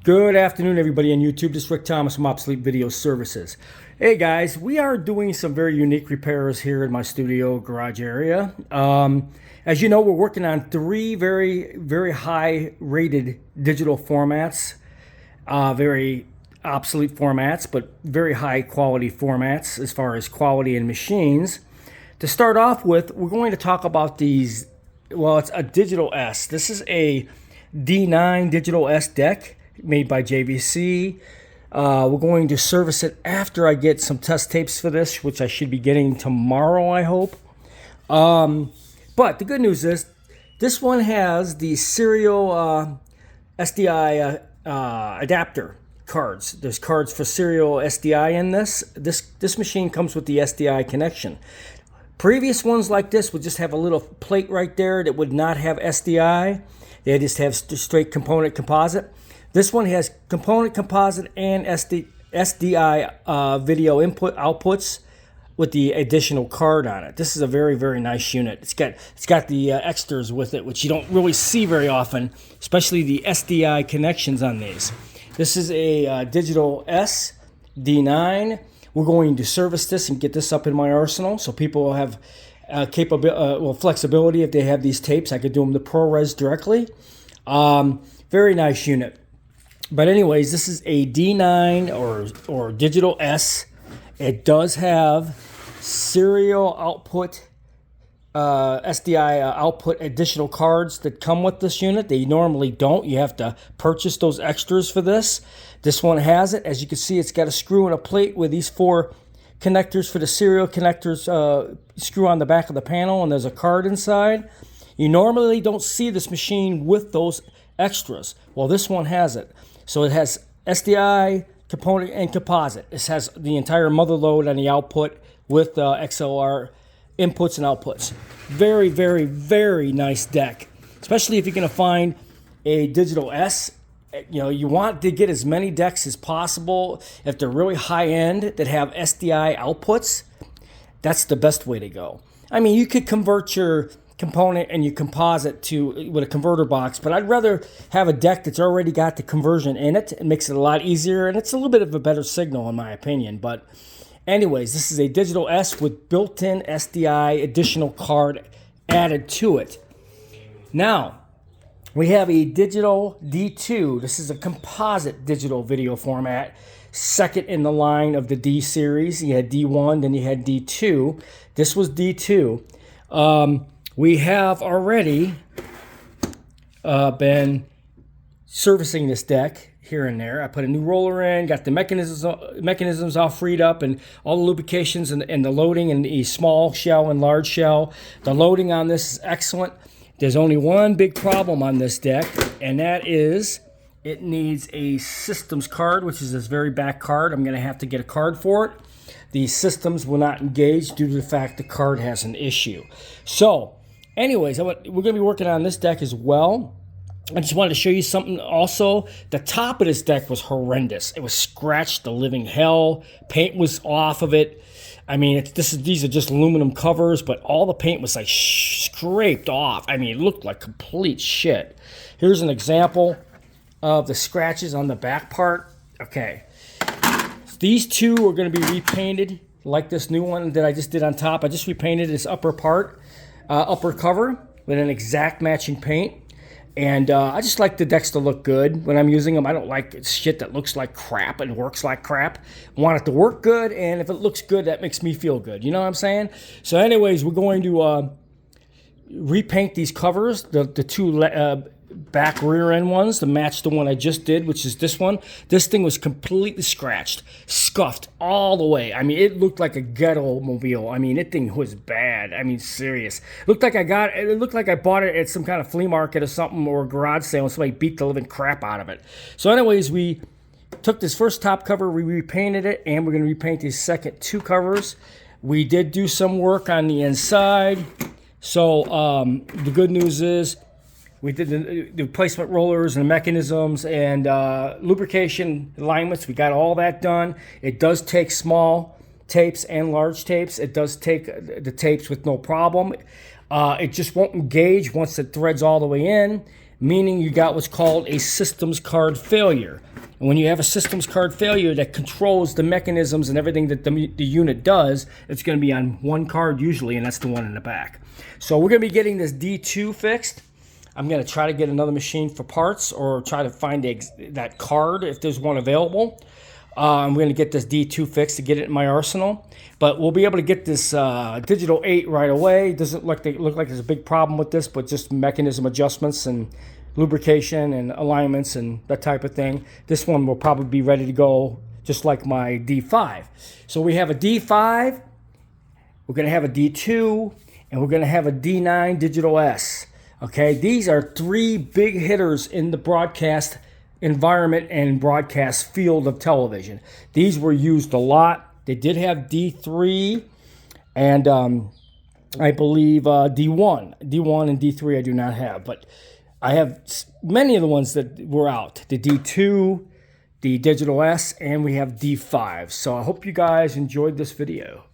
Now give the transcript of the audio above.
Good afternoon, everybody on YouTube. This is Rick Thomas from Obsolete Video Services. Hey guys, we are doing some very unique repairs here in my studio garage area. As you know, we're working on three very high rated digital formats, very obsolete formats, but very high quality formats as far as quality and machines. To start off with, we're going to talk about these. Well, it's a Digital S. This is a D9 Digital S deck made by JVC. We're going to service it after I get some test tapes for this, which I should be getting tomorrow, I hope. But the good news is this one has the serial SDI adapter cards. There's cards for serial SDI in this. This machine comes with the SDI connection. Previous ones like this would just have a little plate right there that would not have SDI. They just have straight component composite. This one has component composite and SDI video input outputs with the additional card on it. This is a very nice unit. It's got the extras with it, which you don't really see very often, especially the SDI connections on these. This is a Digital S D9. We're going to service this and get this up in my arsenal, so people will have flexibility. If they have these tapes, I could do them to ProRes directly. Very nice unit. But anyways, this is a D9 or Digital S. It does have serial output, SDI output additional cards that come with this unit. They normally don't. You have to purchase those extras for this. This one has it. As you can see, it's got a screw and a plate with these four connectors for the serial connectors screw on the back of the panel, and there's a card inside. You normally don't see this machine with those extras. Well, this one has it. So it has SDI, component, and composite. This has the entire mother load on the output with XLR inputs and outputs. Very nice deck, especially if you're going to find a Digital S. You know, you want to get as many decks as possible. If they're really high end that have SDI outputs, that's the best way to go. I mean, you could convert your component and your composite with a converter box, but I'd rather have a deck that's already got the conversion in it. It makes it a lot easier, and it's a little bit of a better signal in my opinion. But anyways, this is a Digital S with built-in SDI additional card added to it. Now, we have a Digital D2. This is a composite digital video format, second in the line of the D series. You had D1, then you had D2. This was D2. We have already been servicing this deck here and there. I put a new roller in, got the mechanisms all freed up, and all the lubrications and the loading in the small shell and large shell. The loading on this is excellent. There's only one big problem on this deck, and that is it needs a systems card, which is this very back card. I'm going to have to get a card for it. The systems will not engage due to the fact the card has an issue. So, anyways, we're going to be working on this deck as well. I just wanted to show you something also. The top of this deck was horrendous. It was scratched to living hell. Paint was off of it. I mean, these are just aluminum covers, but all the paint was like scraped off. I mean, it looked like complete shit. Here's an example of the scratches on the back part. Okay. These two are going to be repainted like this new one that I just did on top. I just repainted this upper part, upper cover with an exact matching paint. And I just like the decks to look good when I'm using them. I don't like shit that looks like crap and works like crap. I want it to work good, and if it looks good, that makes me feel good. You know what I'm saying? So anyways, we're going to repaint these covers, the two back rear end ones to match the one I just did, which is this one. This thing was completely scratched, scuffed all the way. I mean, it looked like a ghetto mobile. I mean, that thing was bad. I mean, serious. It looked like I bought it at some kind of flea market or something, or a garage sale, and somebody beat the living crap out of it. So anyways, we took this first top cover, we repainted it, and we're going to repaint these second two covers. We did do some work on the inside. So the good news is we did the replacement rollers and mechanisms and lubrication alignments. We got all that done. It does take small tapes and large tapes. It does take the tapes with no problem. It just won't engage once it threads all the way in, meaning you got what's called a systems card failure. And when you have a systems card failure that controls the mechanisms and everything that the unit does, it's going to be on one card usually, and that's the one in the back. So we're going to be getting this D2 fixed. I'm going to try to get another machine for parts, or try to find that card if there's one available. I'm going to get this D2 fixed to get it in my arsenal. But we'll be able to get this digital 8 right away. Doesn't look like there's a big problem with this, but just mechanism adjustments and lubrication and alignments and that type of thing. This one will probably be ready to go just like my D5. So we have a D5, we're going to have a D2, and we're going to have a D9 Digital S. Okay, these are 3 big hitters in the broadcast environment and broadcast field of television. These were used a lot. They did have D3 and I believe D1. D1 and D3 I do not have, but I have many of the ones that were out. The D2, the Digital S, and we have D5. So I hope you guys enjoyed this video.